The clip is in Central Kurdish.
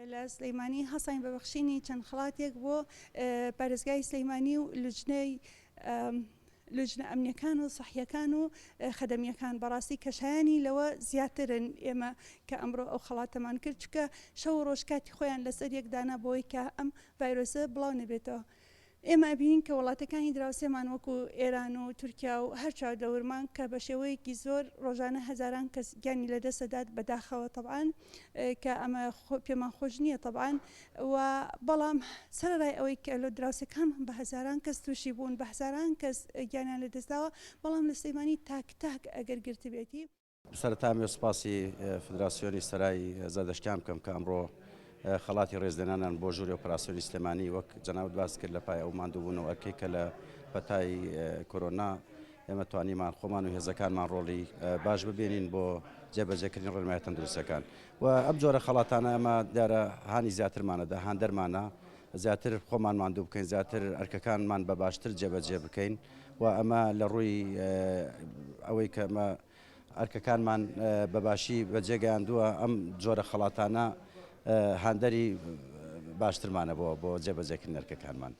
لە سلەیمانی هەساین بەبەخشینی چەند خڵاتێک بۆ پارێزگای سلەیمانی و لوجنە ئەمنیەکان و سەحیەکان و خەدەمیەکان بەڕاستی کەشایانی لەوە زیاترن ئێمە کە ئەمڕۆ ئەو خەڵاتەمان کرد چکە شەو ڕۆژکاتی خۆیان لەسەر یەکدانا بۆی کە ئەم ڤایرۆسە بڵاو نەبێتەوە. ئێمە بینین کە وڵاتەکانی دراوسێمان وەکو ئێران و تورکیا و هەر چاودەورمان کە بە شێوەیەکی زۆر ڕۆژانە هەزاران کەس گیانی لەدەستەدات بەداخەوە طبعاً کە ئەمە پێمان خۆش نییە طبعاً و بەڵام سەرڕای ئەوەی کە لە دراوسەکان بە هەزاران کەس تووشی بوون بە هەزاران کەس گیانیان لەدەستداوە بەڵام لە سلەیمانی تاک ئەگەر گرتبێتی. سەرەتا سوپاسی فدراسیۆنی سەرای زادەشتیان بکەم کە ئەمڕۆ خەڵاتی ڕێزدەنانان بۆ ژووری ئۆپراسیۆنی سلێمانی وەک جەناوت باس کرد لە پای ئەو ماندووبوونەوە ئەرکەی کە لە پەتای کۆرۆنا ئێمە توانیمان خۆمان و هێزەکانمان ڕۆڵی باش ببێنین بۆ جێبەجێکردنی ڕێنمای تەندروستەکان و ئەم جۆرە خەڵاتانە ئەمە دیارە هانی زیاترمانەدا هان دەرمانە زیاتر خۆمان ماندوو بکەین زیاتر ئەرکەکانمان بە باشتر جێبەجێ بکەین و ئەمە لە ڕووی ئەوەی کە ئەمە ئەرکەکانمان بەباشی بەجێگەیاندووە ئەم جۆرە خەڵاتانە هاندەری باشترمانە بۆ جێبەجێکردن ئەرکەکانمان.